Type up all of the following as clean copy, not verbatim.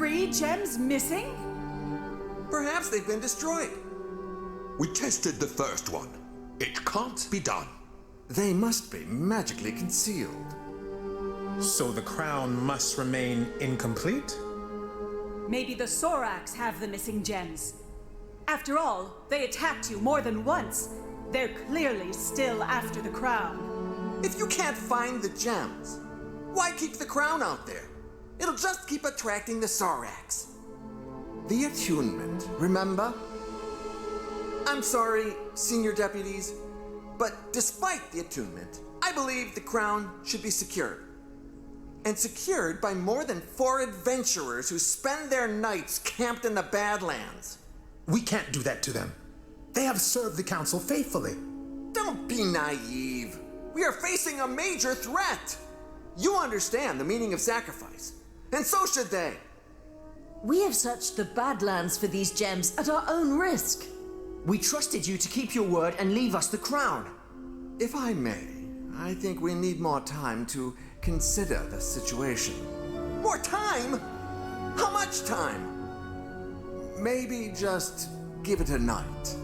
3 gems missing? Perhaps they've been destroyed. We tested the first one. It can't be done. They must be magically concealed. So the crown must remain incomplete? Maybe the Sorax have the missing gems. After all, they attacked you more than once. They're clearly still after the crown. If you can't find the gems, why keep the crown out there? It'll just keep attracting the Sorax. The attunement, remember? I'm sorry, senior deputies, but despite the attunement, I believe the crown should be secured. And secured by more than 4 adventurers who spend their nights camped in the Badlands. We can't do that to them. They have served the council faithfully. Don't be naive. We are facing a major threat. You understand the meaning of sacrifice, and so should they. We have searched the Badlands for these gems at our own risk. We trusted you to keep your word and leave us the crown. If I may, I think we need more time to consider the situation. More time? How much time? Maybe just give it a night.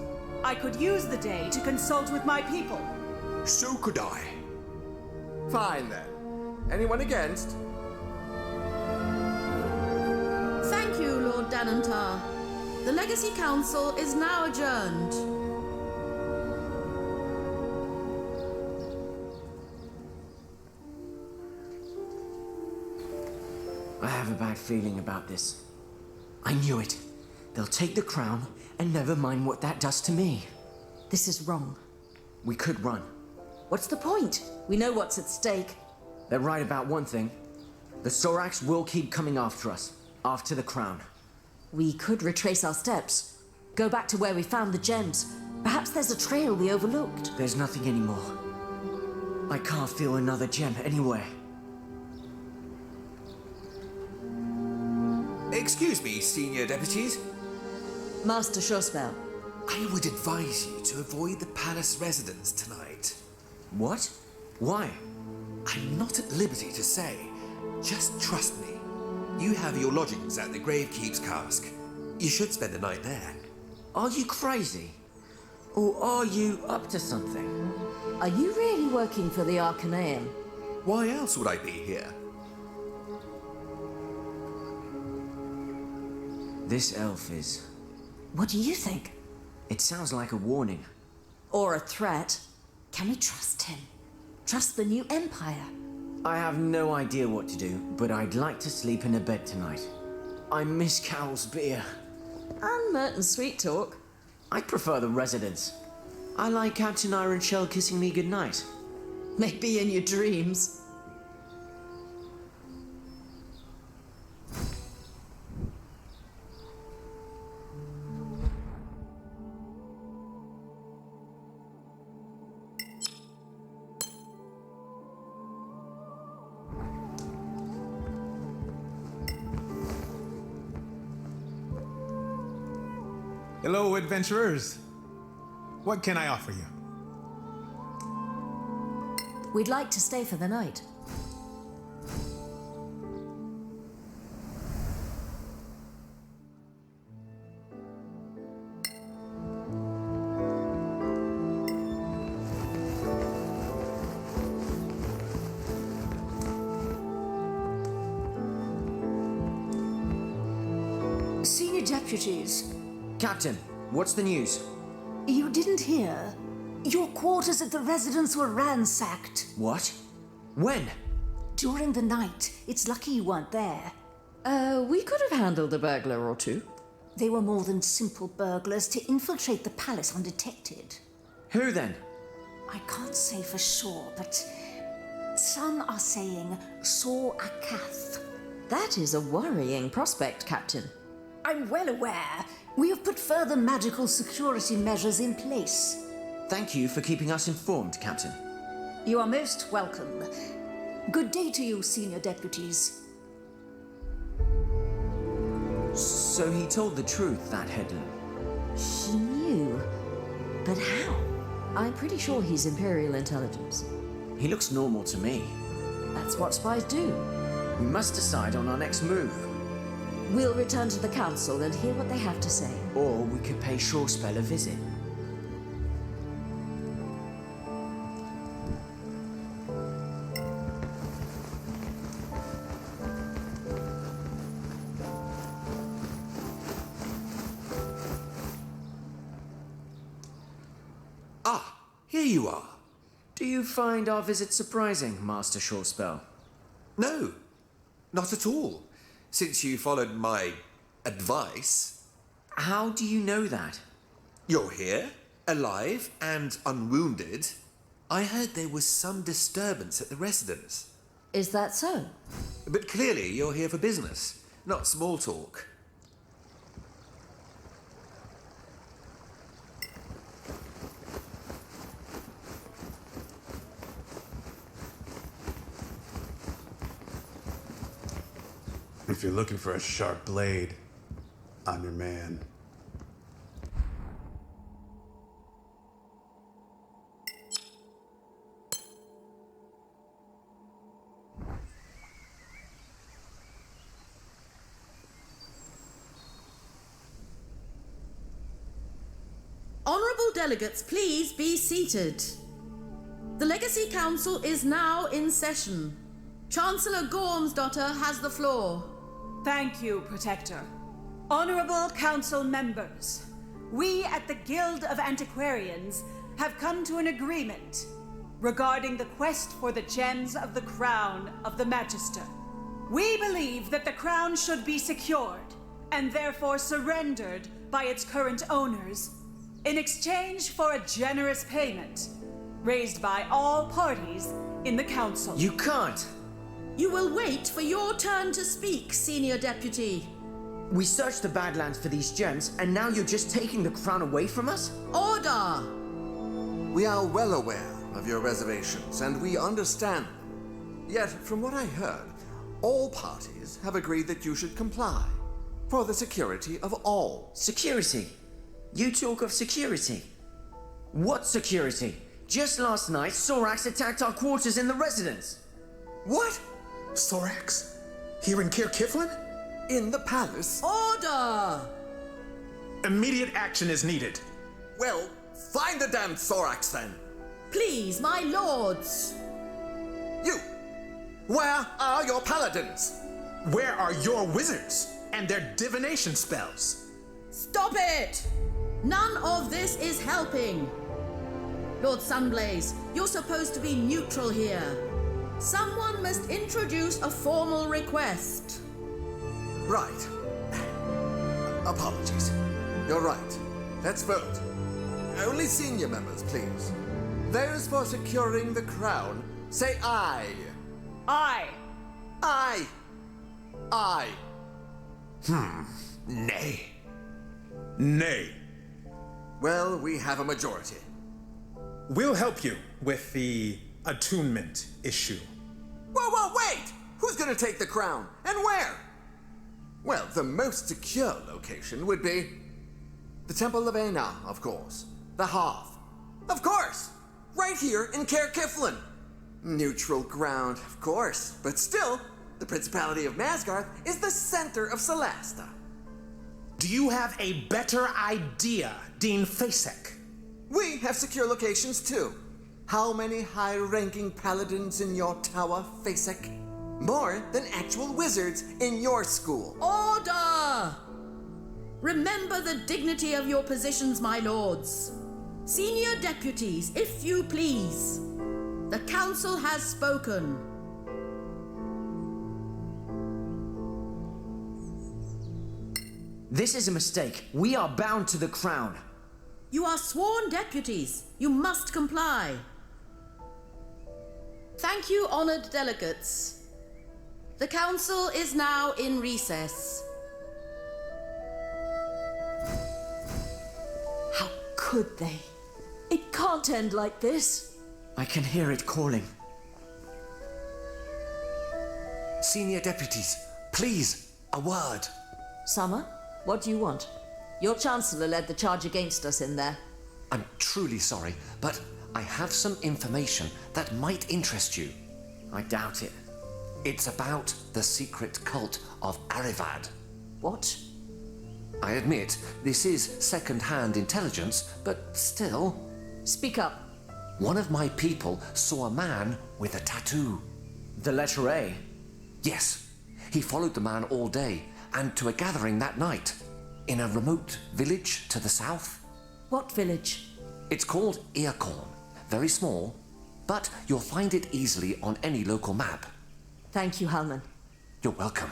I could use the day to consult with my people. So could I. Fine then. Anyone against? Thank you, Lord Danantar. The Legacy Council is now adjourned. I have a bad feeling about this. I knew it. They'll take the crown and never mind what that does to me. This is wrong. We could run. What's the point? We know what's at stake. They're right about one thing. The Sorax will keep coming after us, after the crown. We could retrace our steps. Go back to where we found the gems. Perhaps there's a trail we overlooked. There's nothing anymore. I can't feel another gem anywhere. Excuse me, senior deputies. Master Schosbell. I would advise you to avoid the palace residence tonight. What? Why? I'm not at liberty to say. Just trust me. You have your lodgings at the Gravekeep's cask. You should spend the night there. Are you crazy? Or are you up to something? Are you really working for the Arcaneum? Why else would I be here? This elf is... What do you think? It sounds like a warning. Or a threat? Can we trust him? Trust the new empire? I have no idea what to do, but I'd like to sleep in a bed tonight. I miss Carol's beer. And Merton's sweet talk. I prefer the residence. I like Captain Ironshell kissing me goodnight. Maybe in your dreams. Hello, adventurers. What can I offer you? We'd like to stay for the night. Senior deputies, Captain, what's the news? you didn't hear? Your quarters at the residence were ransacked. What? When? During the night. It's lucky you weren't there. We could have handled a burglar or two. They were more than simple burglars to infiltrate the palace undetected. Who then? I can't say for sure, but some are saying Saw Akath. That is a worrying prospect, Captain. I'm well aware. We have put further magical security measures in place. Thank you for keeping us informed, Captain. You are most welcome. Good day to you, senior deputies. So he told the truth, that headland. He knew. But how? I'm pretty sure he's Imperial intelligence. He looks normal to me. That's what spies do. We must decide on our next move. We'll return to the council and hear what they have to say. Or we could pay Shorespell a visit. Ah, here you are. Do you find our visit surprising, Master Shorespell? No, not at all. Since you followed my advice. How do you know that? You're here, alive and unwounded. I heard there was some disturbance at the residence. Is that so? But clearly you're here for business, not small talk. If you're looking for a sharp blade, I'm your man. Honourable delegates, please be seated. The Legacy Council is now in session. Chancellor Gormsdotter has the floor. Thank you, Protector. Honorable Council members, we at the Guild of Antiquarians have come to an agreement regarding the quest for the gems of the crown of the Magister. We believe that the crown should be secured and therefore surrendered by its current owners in exchange for a generous payment raised by all parties in the council. You can't! You will wait for your turn to speak, Senior Deputy. We searched the Badlands for these gems, and now you're just taking the crown away from us? Order! We are well aware of your reservations, and we understand them. Yet, from what I heard, all parties have agreed that you should comply for the security of all. Security? You talk of security? What security? Just last night, Sorax attacked our quarters in the residence. What? Sorax? Here in Caer Kiflin? In the palace? Order! Immediate action is needed. Well, find the damned Sorax then. Please, my lords. You! Where are your paladins? Where are your wizards and their divination spells? Stop it! None of this is helping. Lord Sunblaze, you're supposed to be neutral here. Someone must introduce a formal request. Right. Apologies. You're right. Let's vote. Only senior members, please. Those for securing the crown, say aye. Aye. Aye. Aye. Nay. Nay. Well, we have a majority. We'll help you with the attunement issue. Whoa, wait! Who's gonna take the crown? And where? Well, the most secure location would be the Temple of Aina, of course. The Hearth. Of course! Right here in Caer Kiflin. Neutral ground, of course. But still, the Principality of Masgarth is the center of Solasta. Do you have a better idea, Dean Fasek? We have secure locations too. How many high-ranking paladins in your tower, Fasek? More than actual wizards in your school. Order! Remember the dignity of your positions, my lords. Senior deputies, if you please. The council has spoken. This is a mistake. We are bound to the crown. You are sworn deputies. You must comply. Thank you, honored delegates. The council is now in recess. How could they? It can't end like this. I can hear it calling. Senior deputies, please, a word. Summer, what do you want? Your Chancellor led the charge against us in there. I'm truly sorry, but I have some information that might interest you. I doubt it. It's about the secret cult of Arivad. What? I admit, this is second-hand intelligence, but still. Speak up. One of my people saw a man with a tattoo. The letter A. Yes, he followed the man all day and to a gathering that night in a remote village to the south. What village? It's called Earcorn. Very small, but you'll find it easily on any local map. Thank you, Halman. You're welcome.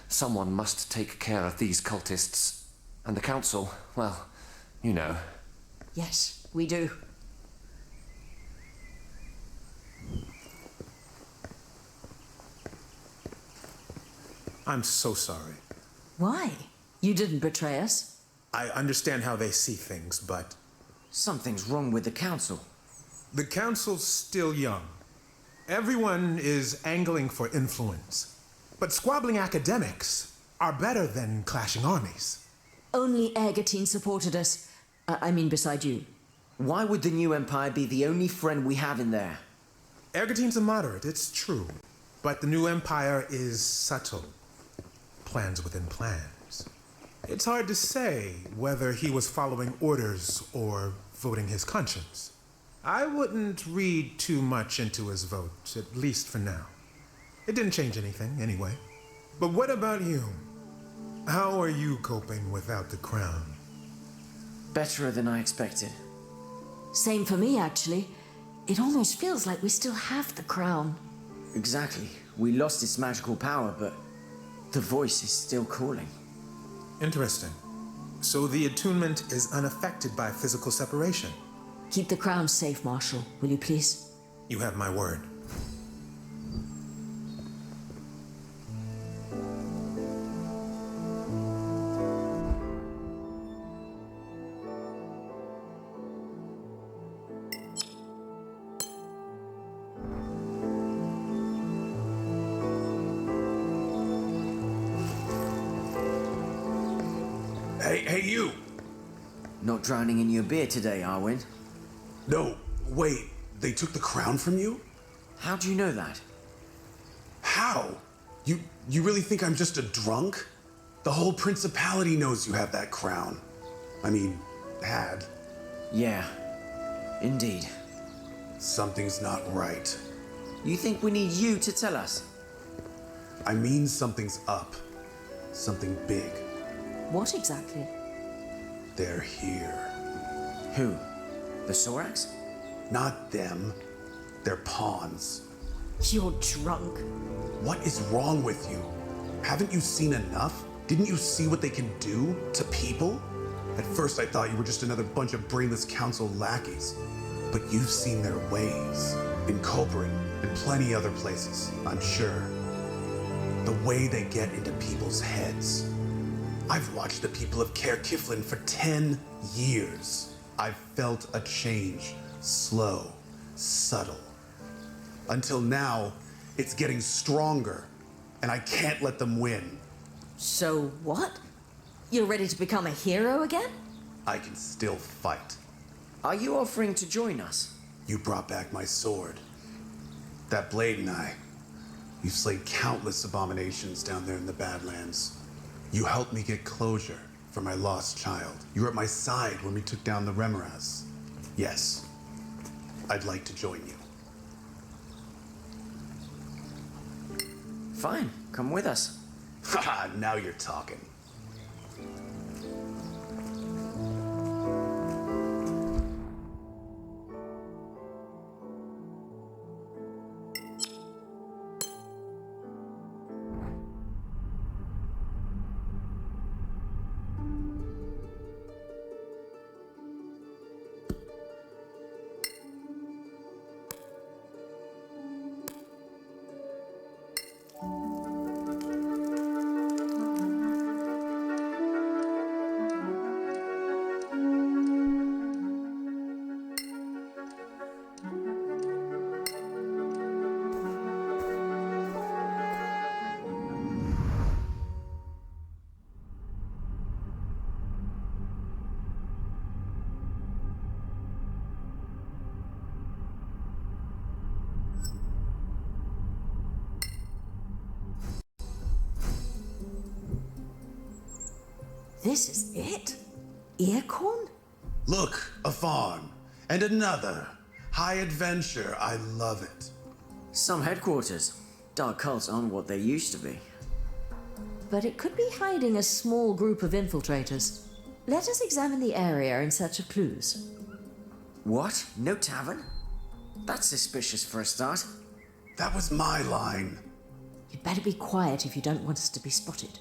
Someone must take care of these cultists. And the council, well, you know. Yes, we do. I'm so sorry. Why? You didn't betray us. I understand how they see things, but Something's wrong with the council. The council's still young. Everyone is angling for influence. but squabbling academics are better than clashing armies. Only Ergatine supported us. I mean, beside you. Why would the new empire be the only friend we have in there? Ergatine's a moderate, it's true. But the new empire is subtle. Plans within plans. It's hard to say whether he was following orders or voting his conscience. I wouldn't read too much into his vote, at least for now. It didn't change anything, anyway. But what about you? How are you coping without the crown? Better than I expected. Same for me, actually. It almost feels like we still have the crown. Exactly. We lost its magical power, but the voice is still calling. Interesting. So the attunement is unaffected by physical separation? Keep the crown safe, Marshal, will you please? You have my word. Hey, you! Not drowning in your beer today, Arwen? No, wait, they took the crown from you? How do you know that? How? You really think I'm just a drunk? The whole principality knows you have that crown. I mean, had. Yeah, indeed. Something's not right. You think we need you to tell us? I mean something's up. Something big. What exactly? They're here. Who? The Sorax? Not them. They're pawns. You're drunk. What is wrong with you? Haven't you seen enough? Didn't you see what they can do to people? At first I thought you were just another bunch of brainless council lackeys. But you've seen their ways. In Culperin and plenty other places, I'm sure. The way they get into people's heads. I've watched the people of Caer Kiflin for 10 years. I've felt a change. Slow, subtle. Until now, it's getting stronger, and I can't let them win. So what? You're ready to become a hero again? I can still fight. Are you offering to join us? You brought back my sword. That blade and you've slayed countless abominations down there in the Badlands. You helped me get closure for my lost child. You were at my side when we took down the Remoras. Yes, I'd like to join you. Fine, come with us. Haha, now you're talking. this is it? Earcorn? Look, a farm. And another. High adventure. I love it. Some headquarters. Dark cults aren't what they used to be. But it could be hiding a small group of infiltrators. Let us examine the area in search of clues. What? No tavern? That's suspicious for a start. That was my line. You'd better be quiet if you don't want us to be spotted.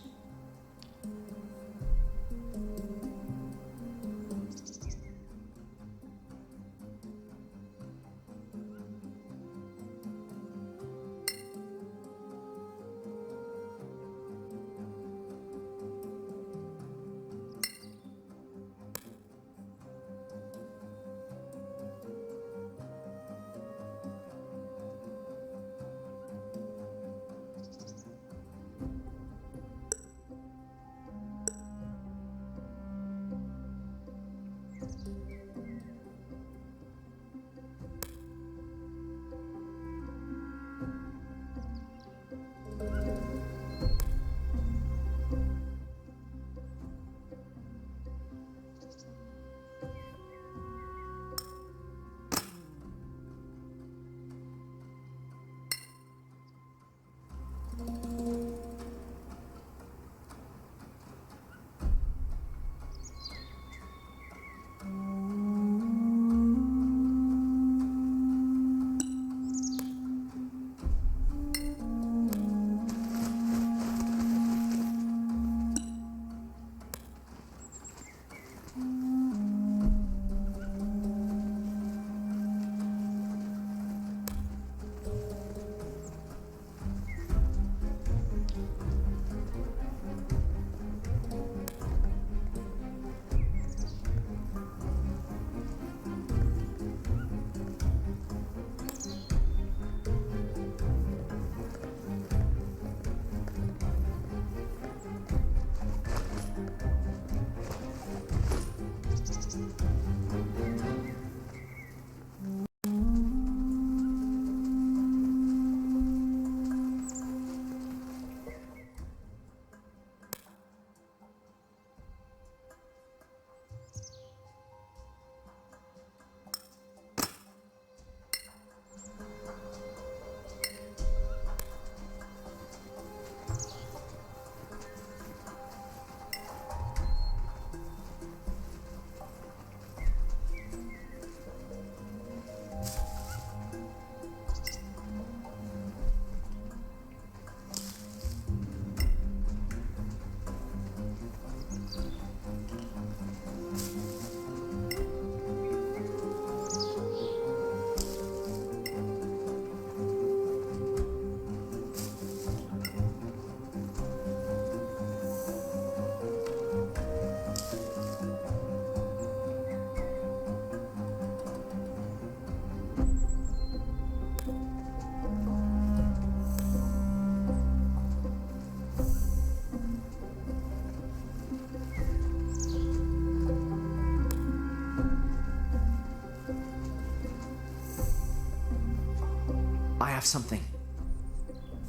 I have something.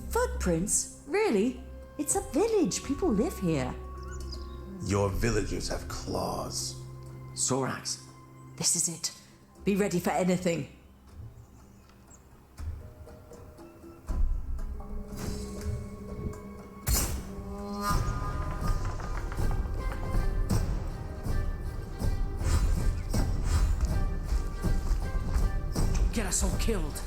Footprints? Really? It's a village. People live here. Your villagers have claws. Sorax. This is it. Be ready for anything. Get us all killed.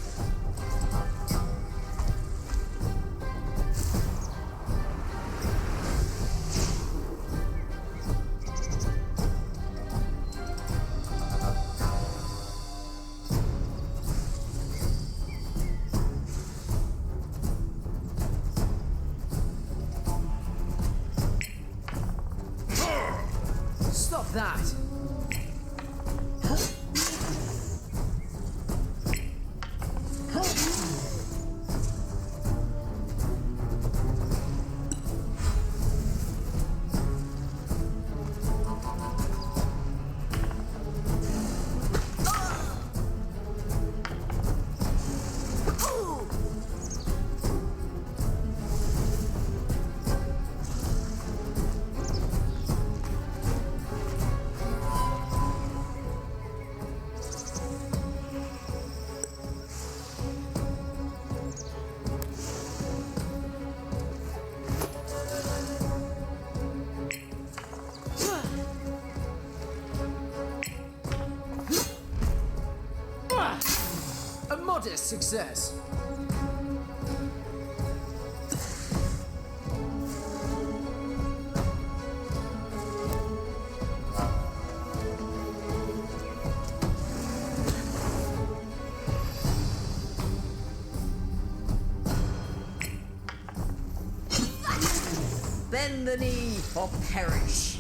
Stop that! success. Bend the knee or perish.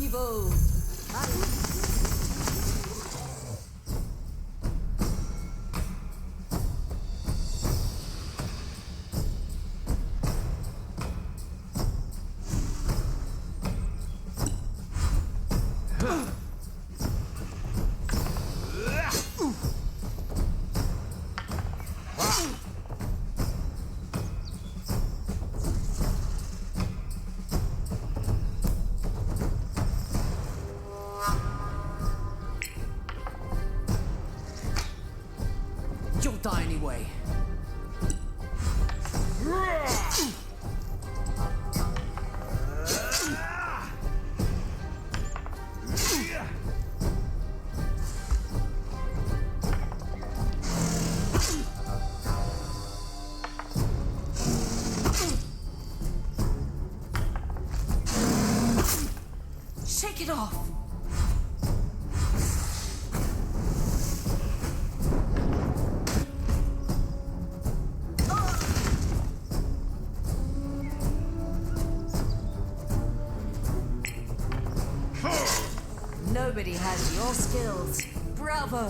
evil. You'll die anyway. Shake it off. Nobody has your skills. Bravo!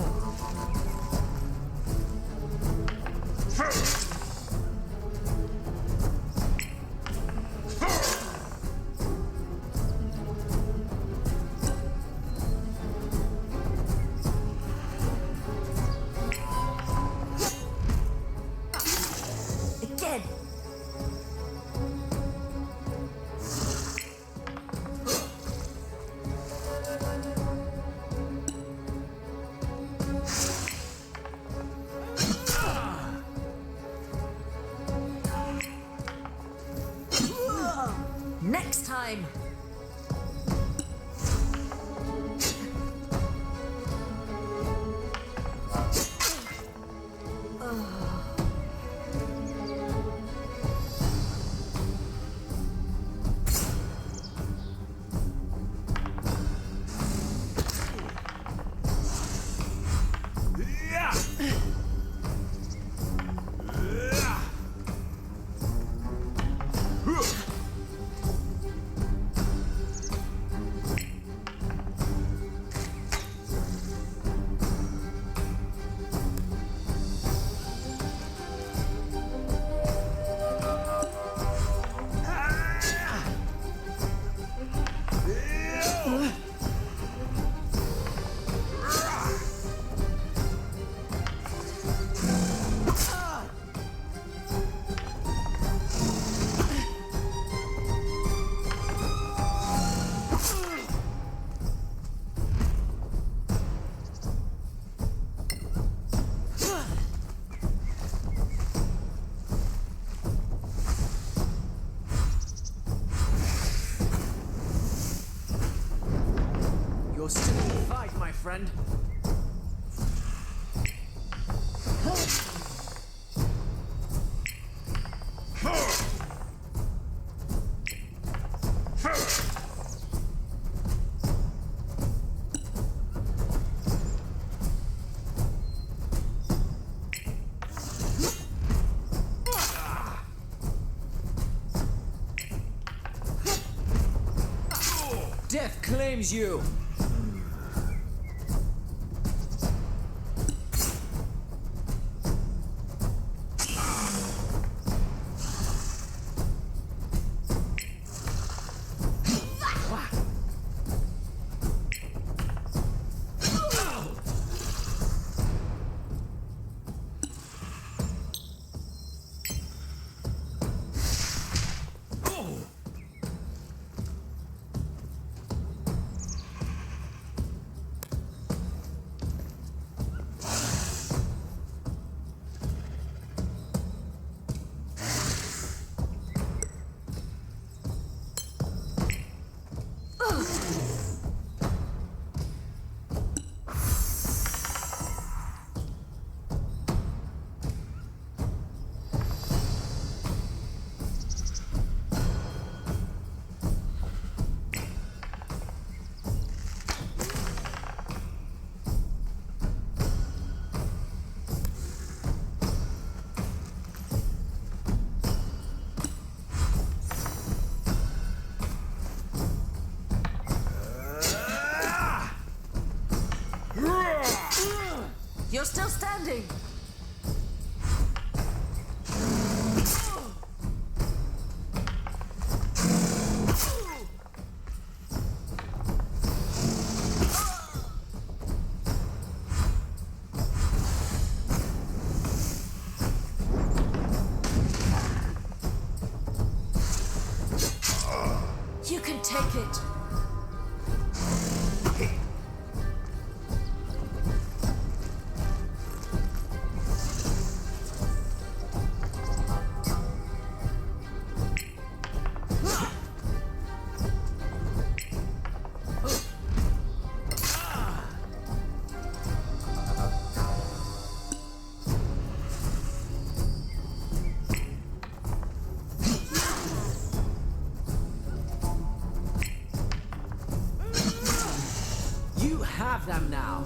Again! Next time! You're still in the fight, my friend. Death claims you! have them now.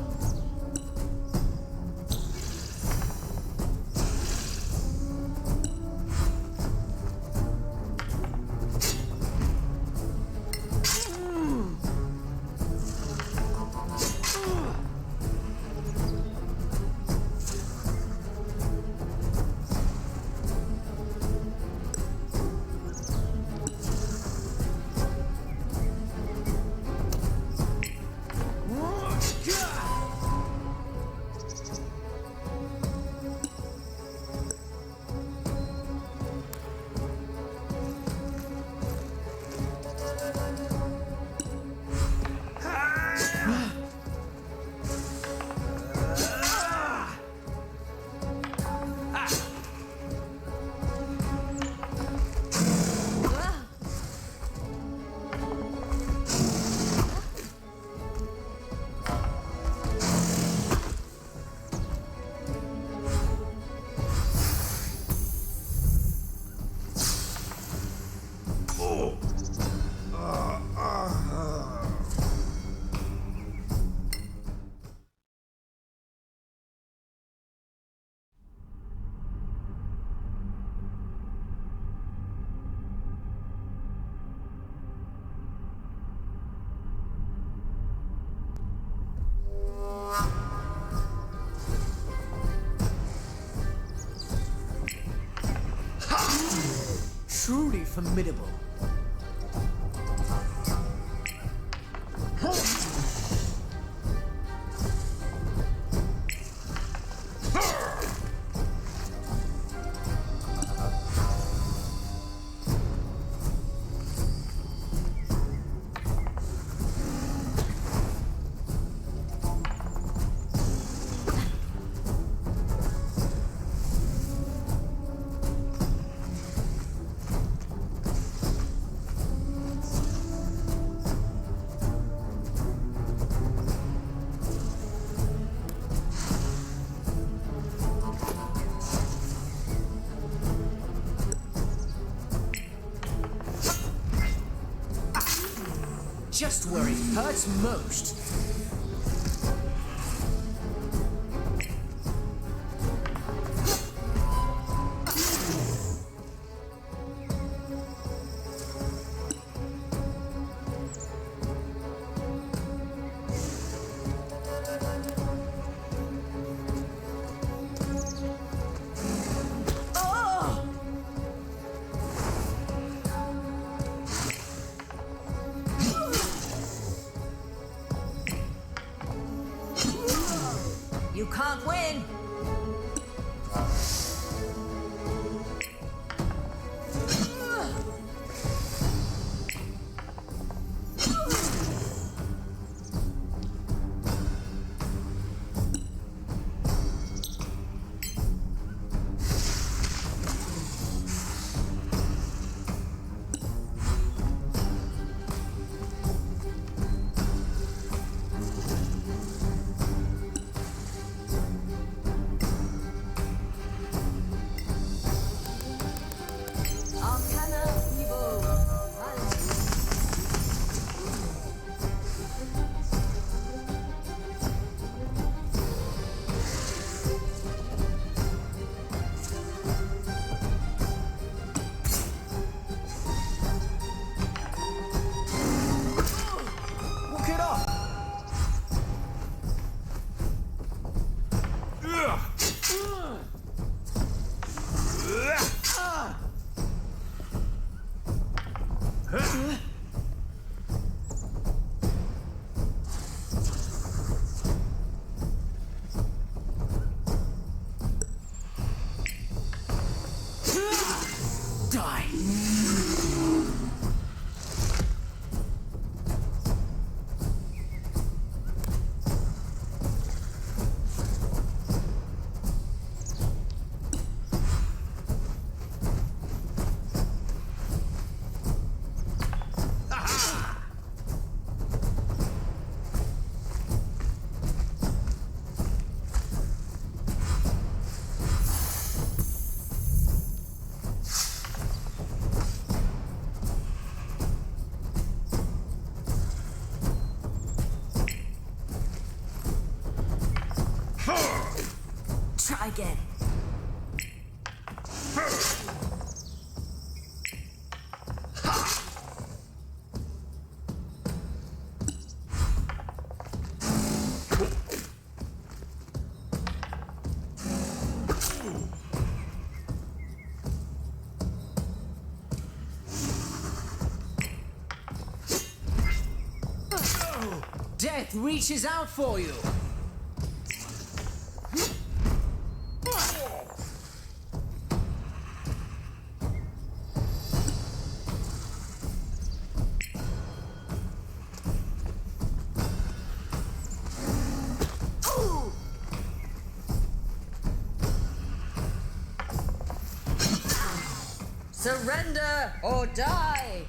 Truly formidable. Just where it hurts most. You can't win! again. Death reaches out for you. Surrender or die!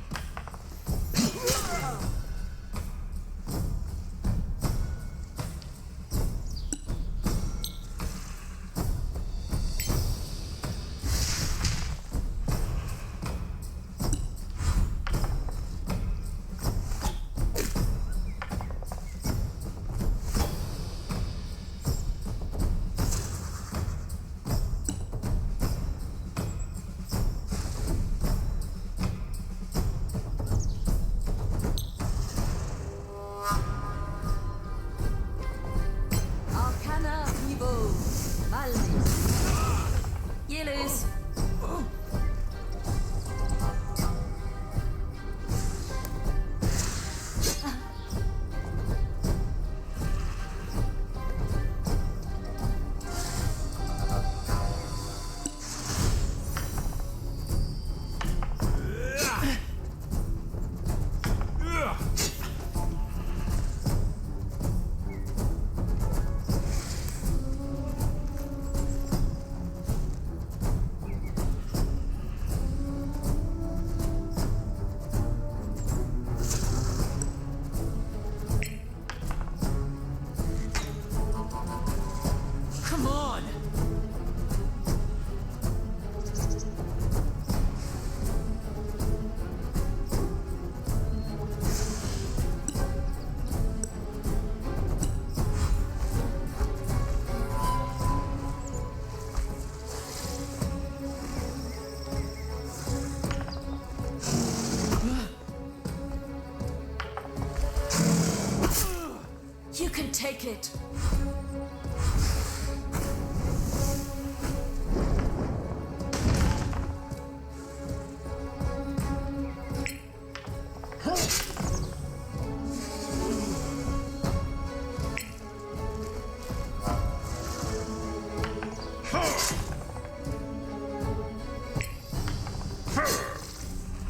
You can take it.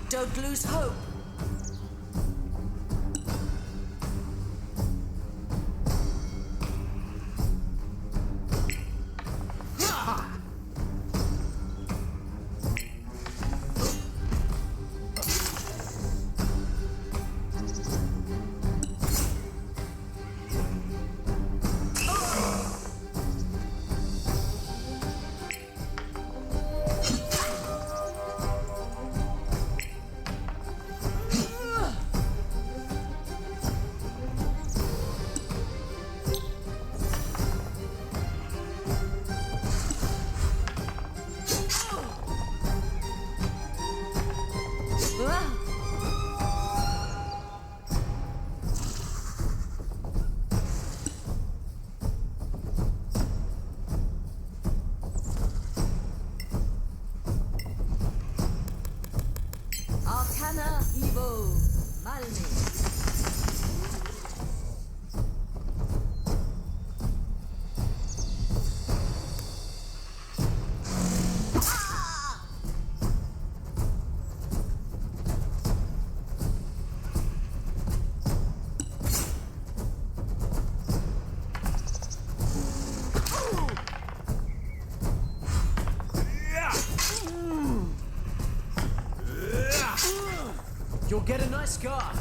Don't lose hope. You'll get a nice scar.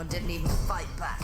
one didn't even fight back.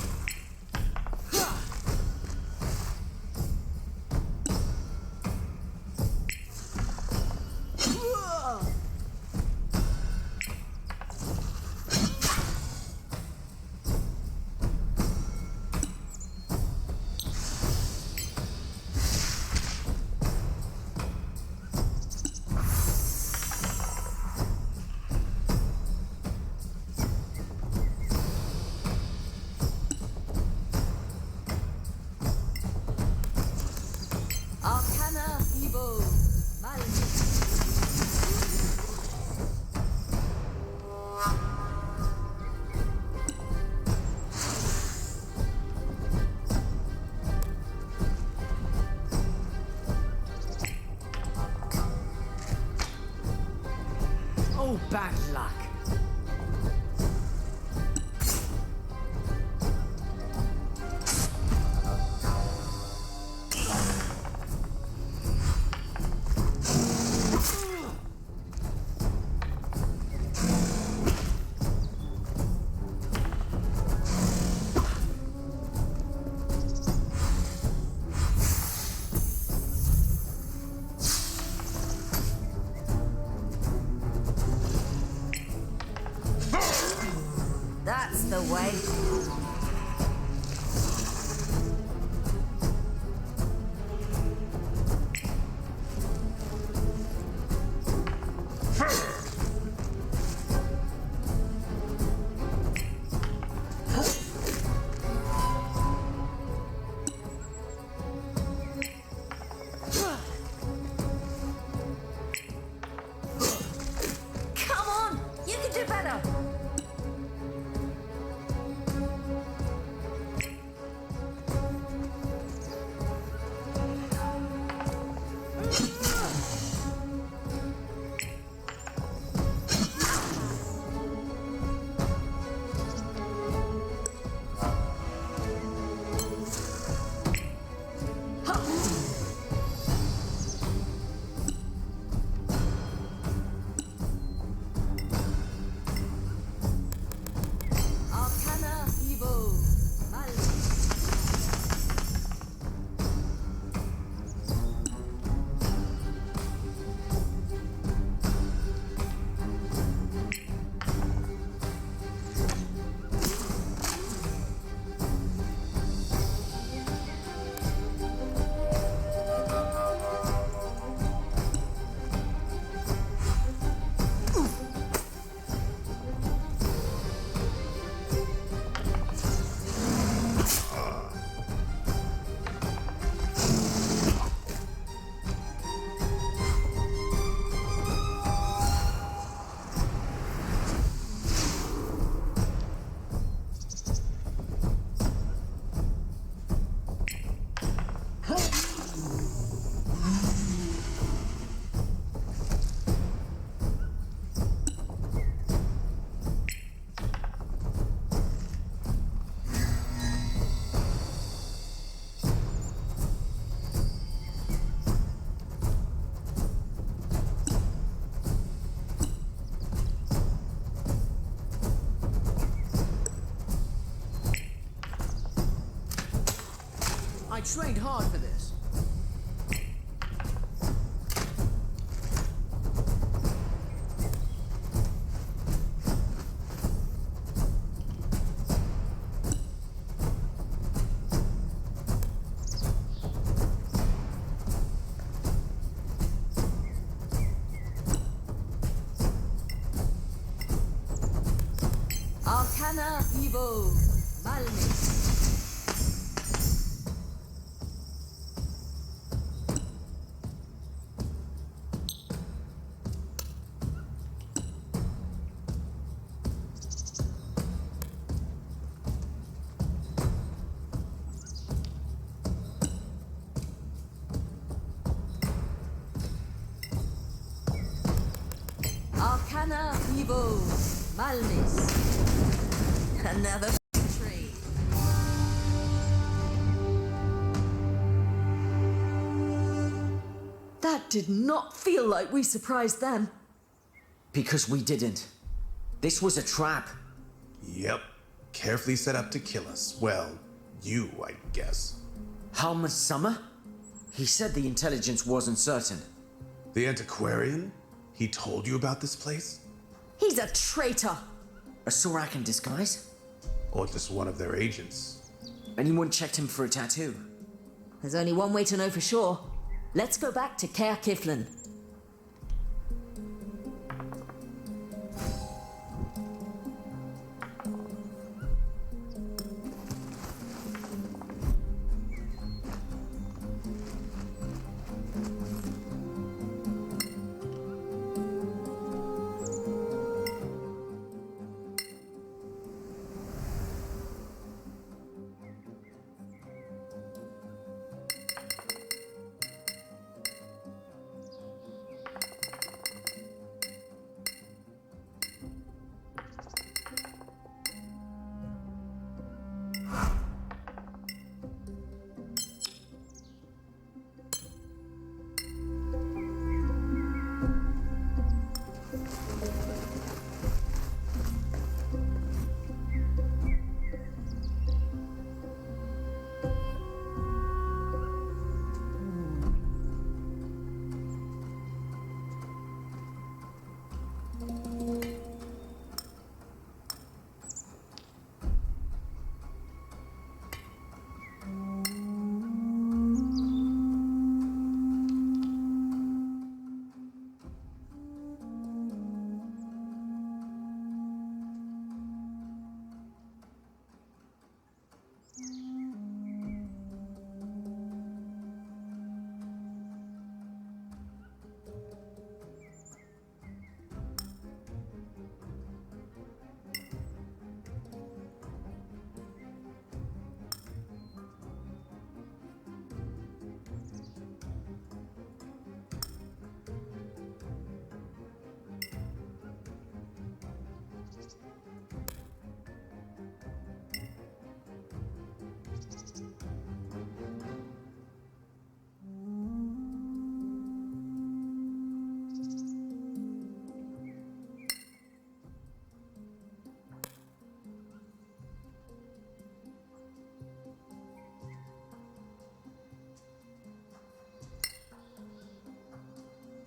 Oh, bad luck. That's the way. Come on, you can do better. I trained hard for this. Arcana Evo Malmis. Arcana Evo Malmis. Another tree. That did not feel like we surprised them. Because we didn't. This was a trap. Yep. Carefully set up to kill us. Well, you, I guess. Halma Summer? He said the intelligence wasn't certain. The antiquarian? He told you about this place? He's a traitor! A Sorak in disguise? Or just one of their agents? Anyone checked him for a tattoo? There's only one way to know for sure. Let's go back to Kaer Kiflin.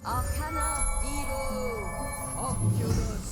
Arcana Evo Oculus.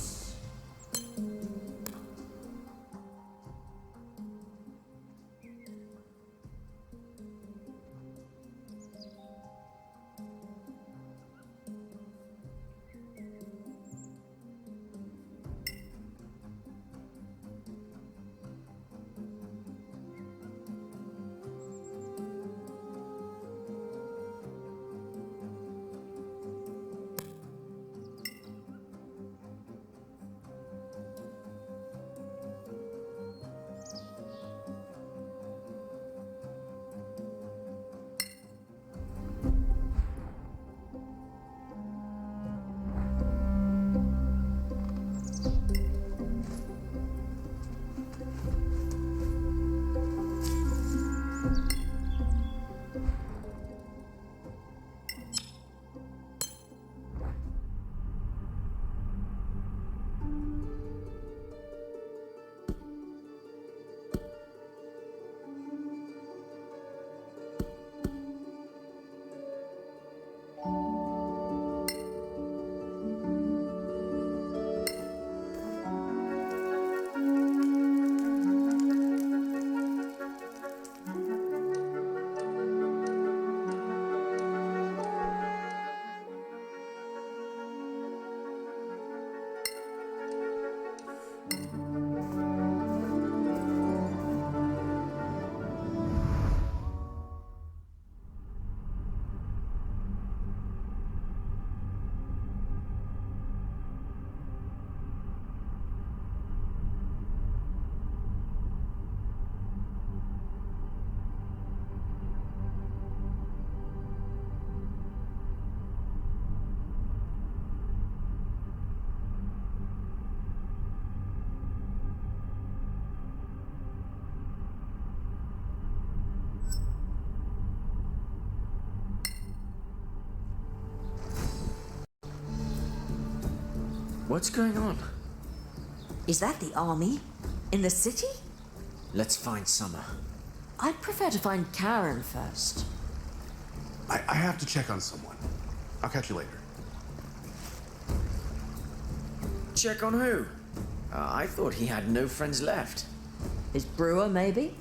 What's going on? Is that the army? In the city? Let's find Summer. I'd prefer to find Karen first. I have to check on someone. I'll catch you later. Check on who? I thought he had no friends left. His brewer, maybe?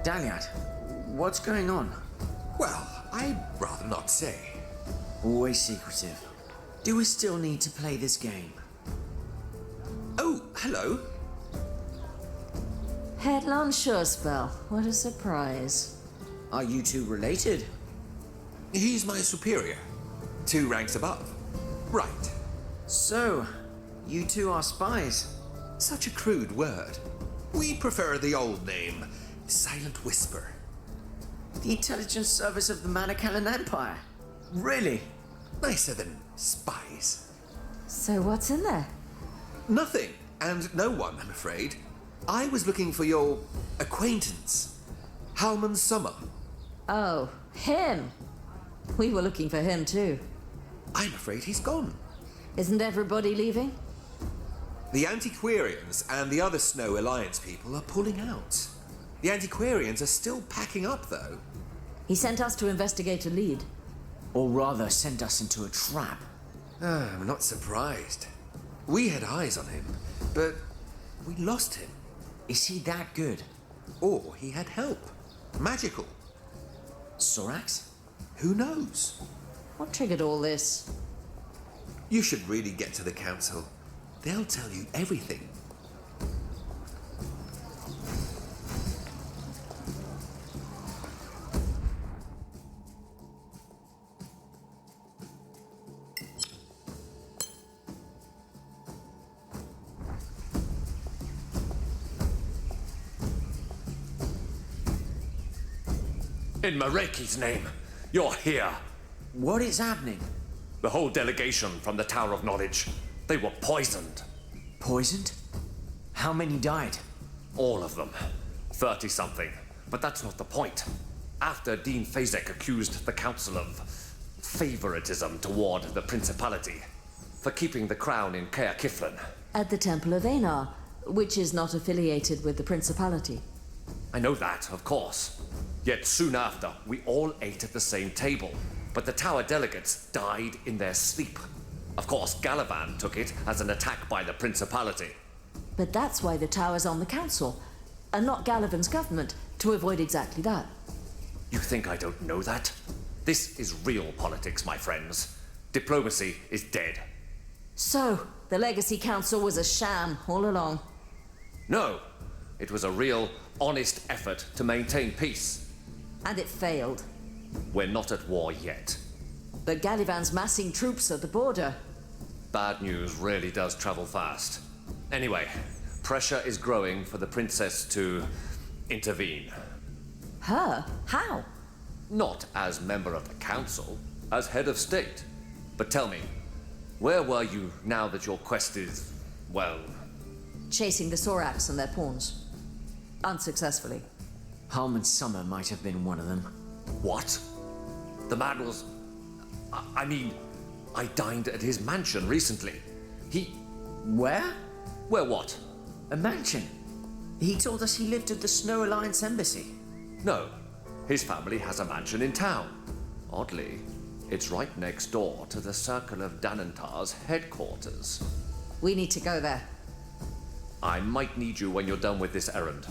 Daliad, what's going on? Well, I'd rather not say. Always secretive. Do we still need to play this game? Oh, hello. Headlong Surespell. What a surprise. Are you two related? He's my superior. 2 ranks above. Right. So, you two are spies? Such a crude word. We prefer the old name, Silent Whisper. The intelligence service of the Manicalan Empire? Really? Nicer than spies. So what's in there? Nothing, and no one, I'm afraid. I was looking for your acquaintance, Halman Summer. Oh, him. We were looking for him too. I'm afraid he's gone. Isn't everybody leaving? The Antiquarians and the other Snow Alliance people are pulling out. The antiquarians are still packing up, though. He sent us to investigate a lead. Or rather, sent us into a trap. I'm not surprised. We had eyes on him, but we lost him. Is he that good? Or he had help. Magical. Sorax? Who knows? What triggered all this? You should really get to the council. They'll tell you everything. In Mareki's name, you're here. What is happening? The whole delegation from the Tower of Knowledge. They were poisoned. Poisoned? How many died? All of them. 30-something. But that's not the point. After Dean Fazek accused the council of favoritism toward the principality for keeping the crown in Caer Kiflin. At the Temple of Einar, which is not affiliated with the principality. I know that, of course. Yet soon after, we all ate at the same table. But the tower delegates died in their sleep. Of course, Galavan took it as an attack by the principality. But that's why the tower's on the council, and not Galavan's government, to avoid exactly that. You think I don't know that? This is real politics, my friends. Diplomacy is dead. So, the Legacy Council was a sham all along. No, it was a real, honest effort to maintain peace. And it failed. We're not at war yet. But Galavan's massing troops at the border. Bad news really does travel fast. Anyway, pressure is growing for the princess to intervene. Her? How? Not as member of the council, as head of state. But tell me, where were you now that your quest is, well... Chasing the Sorax and their pawns. Unsuccessfully. Harman Summer might have been one of them. What? The man was... I mean, I dined at his mansion recently. He... Where? Where what? A mansion. He told us he lived at the Snow Alliance Embassy. No, his family has a mansion in town. Oddly, it's right next door to the Circle of Danantar's headquarters. We need to go there. I might need you when you're done with this errand.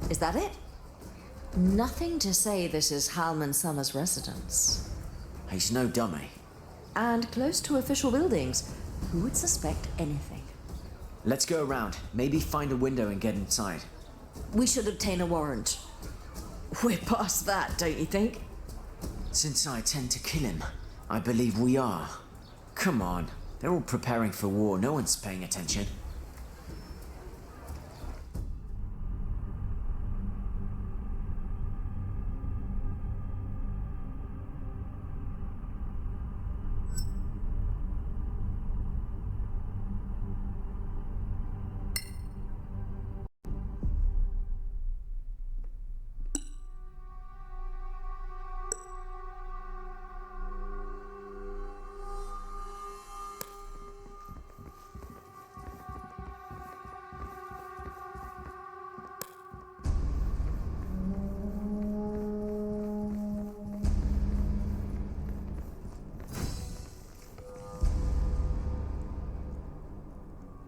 Is that it? Nothing to say this is Halman Summer's residence. He's no dummy. And close to official buildings. Who would suspect anything? Let's go around. Maybe find a window and get inside. We should obtain a warrant. We're past that, don't you think? Since I tend to kill him, I believe we are. Come on. They're all preparing for war. No one's paying attention.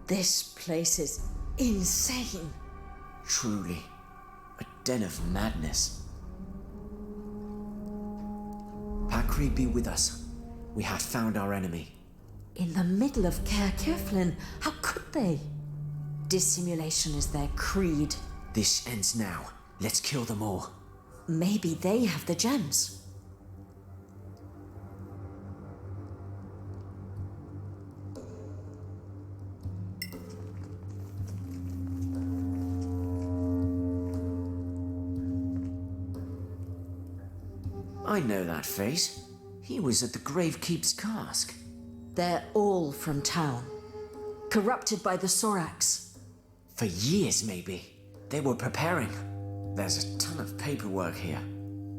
This place is insane. Truly, a den of madness. Pakri be with us. We have found our enemy. In the middle of Caer Keflin, how could they? Dissimulation is their creed. This ends now. Let's kill them all. Maybe they have the gems. I know that face. He was at the Gravekeep's cask. They're all from town. Corrupted by the Sorax. For years, maybe. They were preparing. There's a ton of paperwork here.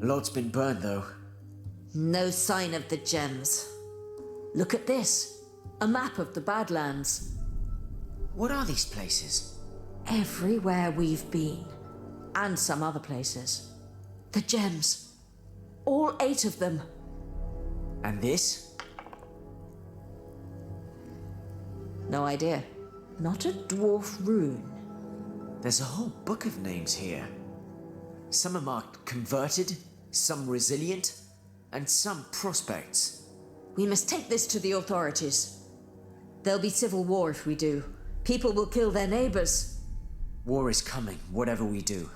A lot's been burned, though. No sign of the gems. Look at this. A map of the Badlands. What are these places? Everywhere we've been. And some other places. The gems. All 8 of them. And this? No idea. Not a dwarf rune. There's a whole book of names here. Some are marked converted, some resilient, and some prospects. We must take this to the authorities. There'll be civil war if we do. People will kill their neighbors. War is coming, whatever we do.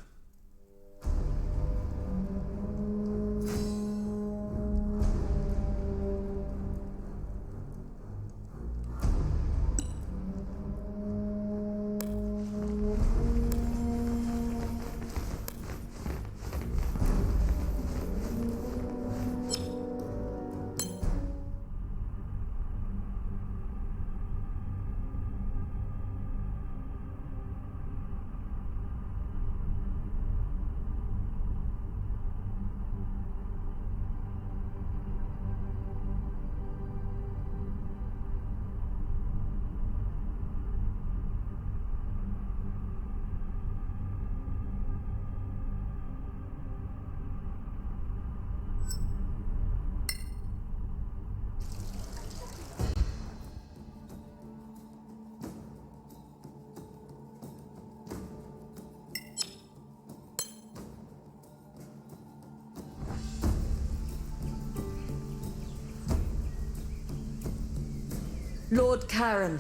Lord Karen.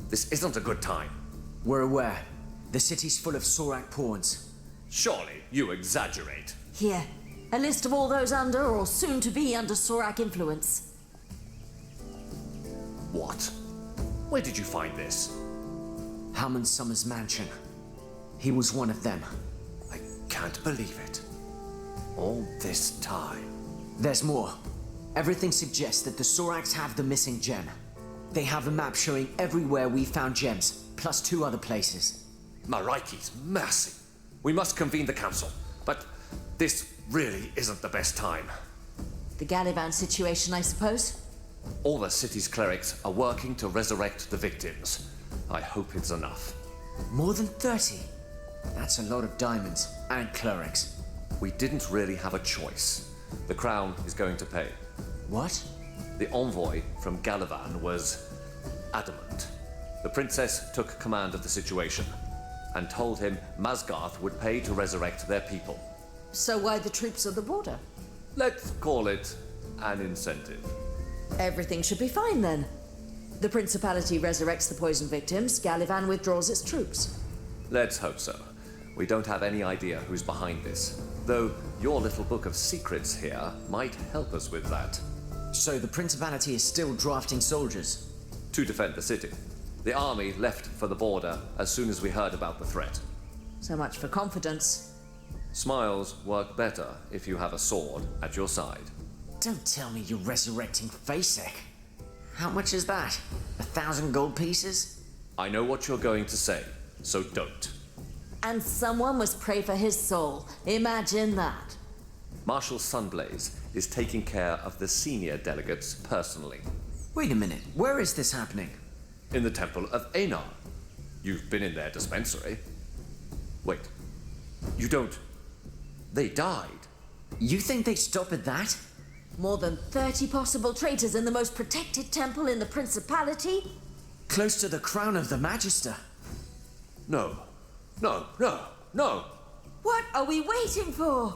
This isn't a good time. We're aware. The city's full of Sorak pawns. Surely you exaggerate. Here, a list of all those under or soon to be under Sorak influence. What? Where did you find this? Halman Summer's mansion. He was one of them. I can't believe it. All this time. There's more. Everything suggests that the Sorax have the missing gem. They have a map showing everywhere we found gems, plus 2 other places. Maraiki's mercy. We must convene the council, but this really isn't the best time. The Galiban situation, I suppose? All the city's clerics are working to resurrect the victims. I hope it's enough. More than 30? That's a lot of diamonds and clerics. We didn't really have a choice. The crown is going to pay. What? The envoy from Galavan was adamant. The princess took command of the situation. and told him Masgarth would pay to resurrect their people. So why the troops at the border? Let's call it an incentive. Everything should be fine then. The Principality resurrects the poison victims, Gallivan withdraws its troops. Let's hope so. We don't have any idea who's behind this, though your little book of secrets here might help us with that. So the Principality is still drafting soldiers? To defend the city. The army left for the border as soon as we heard about the threat. So much for confidence. Smiles work better if you have a sword at your side. Don't tell me you're resurrecting Fasek. How much is that? 1,000 gold pieces? I know what you're going to say, so don't. And someone must pray for his soul. Imagine that. Marshal Sunblaze is taking care of the senior delegates personally. Wait a minute, where is this happening? In the Temple of Einar. You've been in their dispensary. Wait, you don't... They died. You think they stop at that? More than 30 possible traitors in the most protected temple in the Principality? Close to the crown of the Magister. No. No, no, no! What are we waiting for?